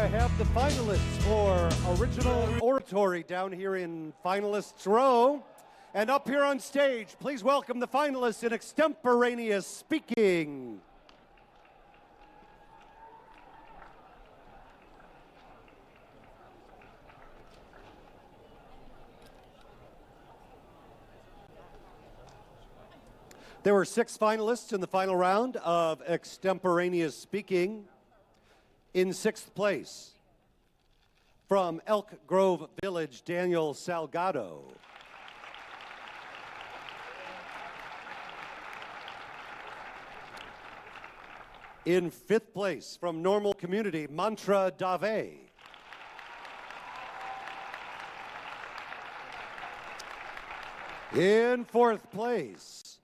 I have the finalists for Original Oratory down here in Finalists Row. And up here on stage, please welcome the finalists in Extemporaneous Speaking. There were 6 finalists in the final round of Extemporaneous Speaking. In 6th place, from Elk Grove Village, Daniel Salgado. In 5th place, from Normal Community, Mantra Dave. In 4th place,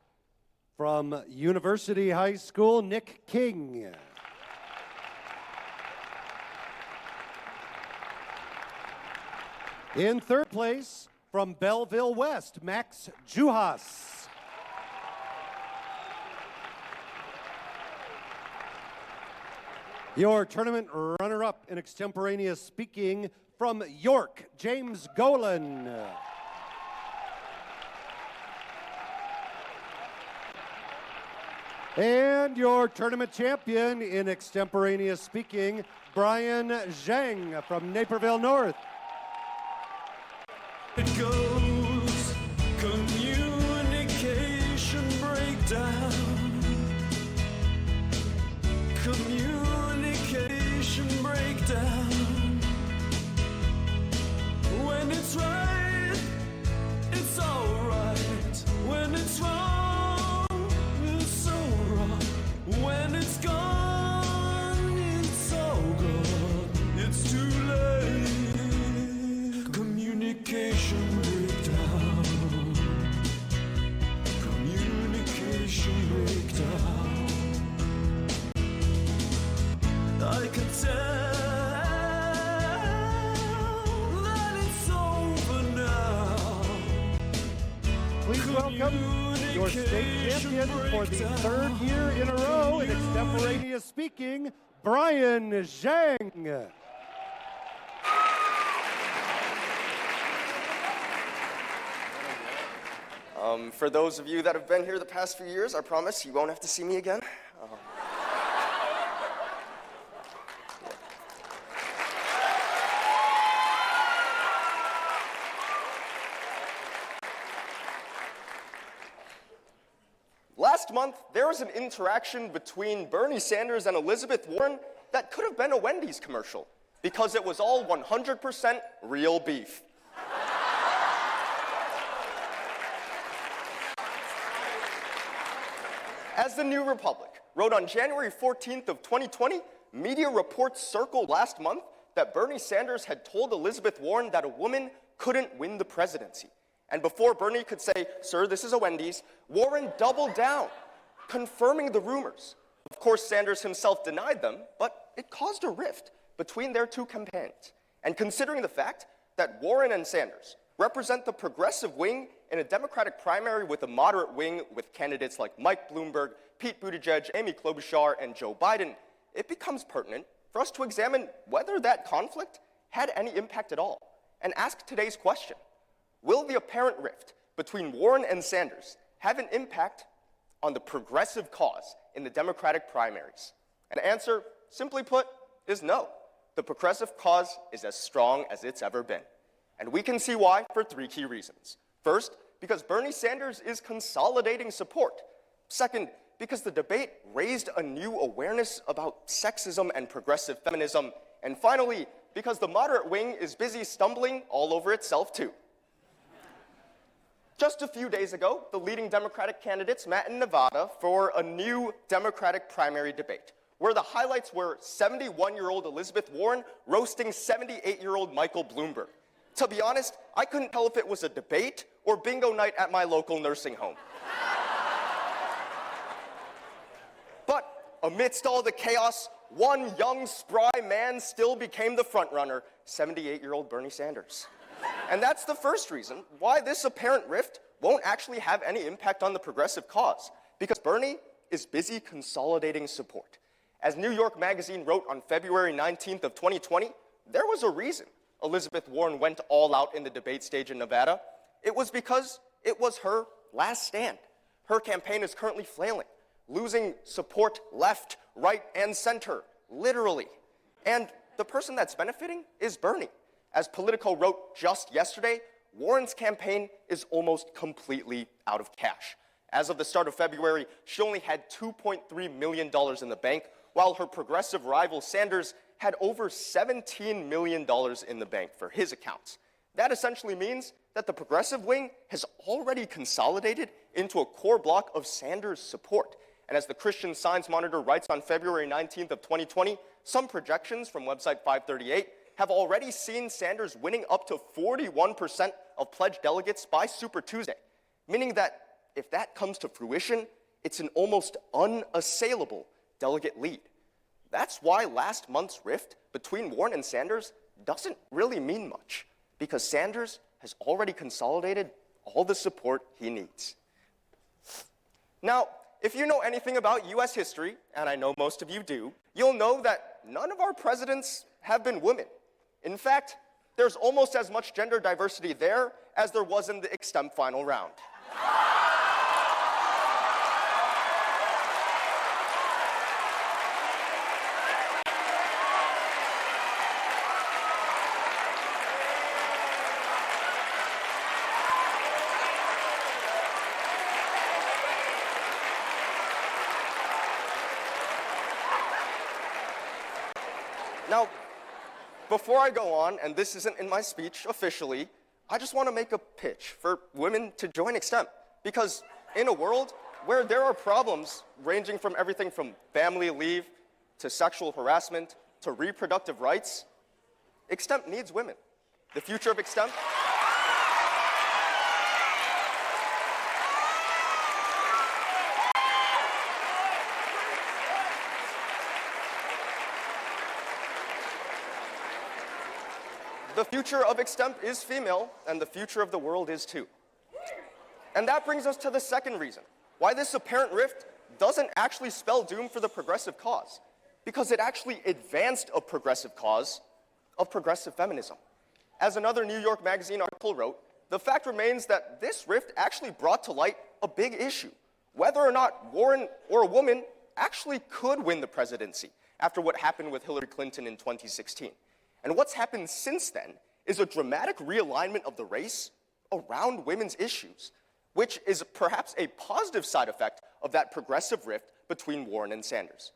from University High School, Nick King. In 3rd place, from Belleville West, Max Juhas. Your tournament runner-up in Extemporaneous Speaking, from York, James Golan. And your tournament champion in Extemporaneous Speaking, Brian Zheng from Naperville North. It goes, communication breakdown. Communication breakdown. When it's right, it's alright. When it's wrong, it's so wrong. When it's gone, it's so gone. It's too late. Communication breakdown. Communication breakdown. I can tell that it's over now. Please welcome your state champion for the 3rd year in a row in Extemporaneous Speaking, Brian Zheng. For those of you that have been here the past few years, I promise you won't have to see me again. Last month, there was an interaction between Bernie Sanders and Elizabeth Warren that could have been a Wendy's commercial because it was all 100% real beef. As the New Republic wrote on January 14th of 2020, media reports circled last month that Bernie Sanders had told Elizabeth Warren that a woman couldn't win the presidency. And before Bernie could say, "Sir, this is a Wendy's," Warren doubled down, confirming the rumors. Of course, Sanders himself denied them, but it caused a rift between their two campaigns. And considering the fact that Warren and Sanders represent the progressive wing in a Democratic primary with a moderate wing with candidates like Mike Bloomberg, Pete Buttigieg, Amy Klobuchar, and Joe Biden, it becomes pertinent for us to examine whether that conflict had any impact at all and ask today's question: will the apparent rift between Warren and Sanders have an impact on the progressive cause in the Democratic primaries? And the answer, simply put, is no. The progressive cause is as strong as it's ever been. And we can see why for 3 key reasons. First, because Bernie Sanders is consolidating support. Second, because the debate raised a new awareness about sexism and progressive feminism. And finally, because the moderate wing is busy stumbling all over itself too. Just a few days ago, the leading Democratic candidates met in Nevada for a new Democratic primary debate, where the highlights were 71-year-old Elizabeth Warren roasting 78-year-old Michael Bloomberg. To be honest, I couldn't tell if it was a debate or bingo night at my local nursing home. But amidst all the chaos, one young, spry man still became the frontrunner, 78-year-old Bernie Sanders. And that's the first reason why this apparent rift won't actually have any impact on the progressive cause, because Bernie is busy consolidating support. As New York Magazine wrote on February 19th of 2020, there was a reason Elizabeth Warren went all out in the debate stage in Nevada. It was because it was her last stand. Her campaign is currently flailing, losing support left, right, and center, literally. And the person that's benefiting is Bernie. As Politico wrote just yesterday, Warren's campaign is almost completely out of cash. As of the start of February, she only had $2.3 million in the bank, while her progressive rival Sanders had over $17 million in the bank for his accounts. That essentially means that the progressive wing has already consolidated into a core block of Sanders' support. And as the Christian Science Monitor writes on February 19th of 2020, some projections from website 538 have already seen Sanders winning up to 41% of pledged delegates by Super Tuesday, meaning that if that comes to fruition, it's an almost unassailable delegate lead. That's why last month's rift between Warren and Sanders doesn't really mean much, because Sanders has already consolidated all the support he needs. Now, if you know anything about US history, and I know most of you do, you'll know that none of our presidents have been women. In fact, there's almost as much gender diversity there as there was in the Extemp final round. Now, before I go on, and this isn't in my speech officially, I just want to make a pitch for women to join Extemp. Because in a world where there are problems ranging from everything from family leave to sexual harassment to reproductive rights, Extemp needs women. The future of Extemp... The future of Extemp is female, and the future of the world is too. And that brings us to the second reason, why this apparent rift doesn't actually spell doom for the progressive cause, because it actually advanced a progressive cause of progressive feminism. As another New York Magazine article wrote, the fact remains that this rift actually brought to light a big issue, whether or not Warren or a woman actually could win the presidency after what happened with Hillary Clinton in 2016. And what's happened since then is a dramatic realignment of the race around women's issues, which is perhaps a positive side effect of that progressive rift between Warren and Sanders.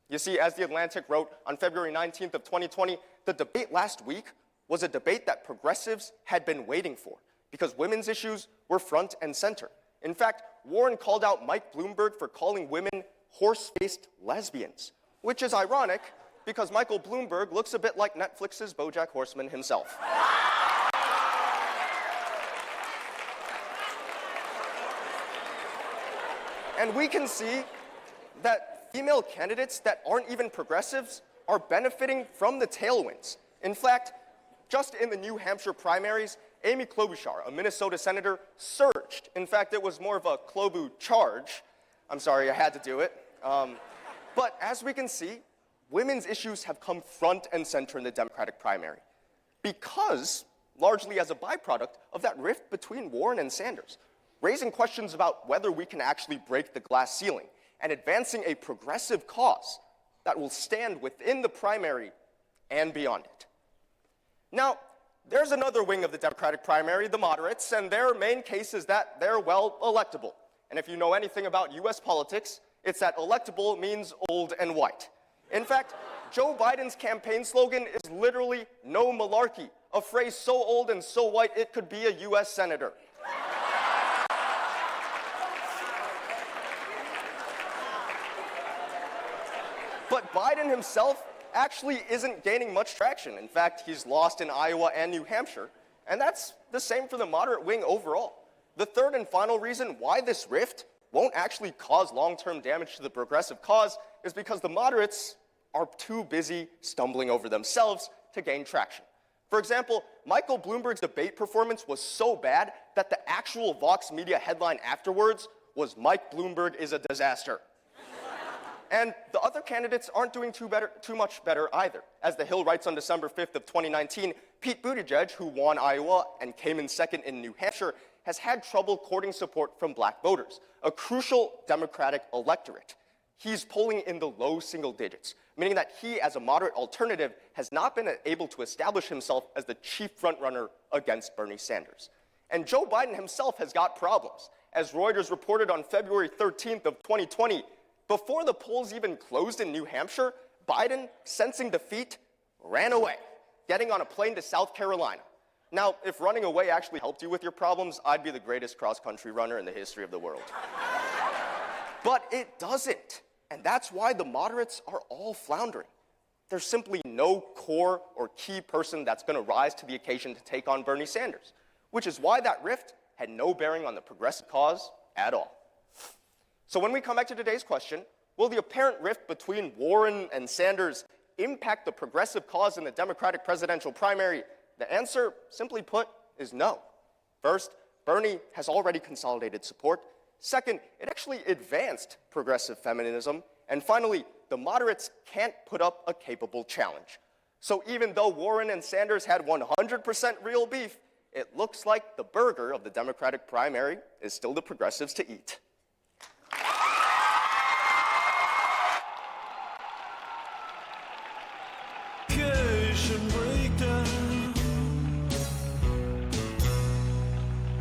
You see, as The Atlantic wrote on February 19th of 2020, the debate last week was a debate that progressives had been waiting for, because women's issues were front and center. In fact, Warren called out Mike Bloomberg for calling women horse-faced lesbians, which is ironic, because Michael Bloomberg looks a bit like Netflix's BoJack Horseman himself. And we can see that female candidates that aren't even progressives are benefiting from the tailwinds. In fact, just in the New Hampshire primaries, Amy Klobuchar, a Minnesota senator, surged. In fact, it was more of a Klobu charge. I'm sorry, I had to do it. But as we can see, women's issues have come front and center in the Democratic primary because, largely as a byproduct of that rift between Warren and Sanders, raising questions about whether we can actually break the glass ceiling and advancing a progressive cause that will stand within the primary and beyond it. Now, there's another wing of the Democratic primary, the moderates, and their main case is that they're, well, electable. And if you know anything about US politics, it's that electable means old and white. In fact, Joe Biden's campaign slogan is literally "no malarkey," a phrase so old and so white it could be a US senator. But Biden himself actually isn't gaining much traction. In fact, he's lost in Iowa and New Hampshire, and that's the same for the moderate wing overall. The third and final reason why this rift won't actually cause long-term damage to the progressive cause is because the moderates are too busy stumbling over themselves to gain traction. For example, Michael Bloomberg's debate performance was so bad that the actual Vox Media headline afterwards was "Mike Bloomberg is a disaster." And the other candidates aren't doing too much better either. As The Hill writes on December 5th of 2019, Pete Buttigieg, who won Iowa and came in second in New Hampshire, has had trouble courting support from black voters, a crucial Democratic electorate. He's polling in the low single digits, meaning that he, as a moderate alternative, has not been able to establish himself as the chief frontrunner against Bernie Sanders. And Joe Biden himself has got problems. As Reuters reported on February 13th of 2020, before the polls even closed in New Hampshire, Biden, sensing defeat, ran away, getting on a plane to South Carolina. Now, if running away actually helped you with your problems, I'd be the greatest cross-country runner in the history of the world. But it doesn't, and that's why the moderates are all floundering. There's simply no core or key person that's going to rise to the occasion to take on Bernie Sanders, which is why that rift had no bearing on the progressive cause at all. So when we come back to today's question, will the apparent rift between Warren and Sanders impact the progressive cause in the Democratic presidential primary? The answer, simply put, is no. First, Bernie has already consolidated support. Second, it actually advanced progressive feminism. And finally, the moderates can't put up a capable challenge. So even though Warren and Sanders had 100% real beef, it looks like the burger of the Democratic primary is still the progressives to eat.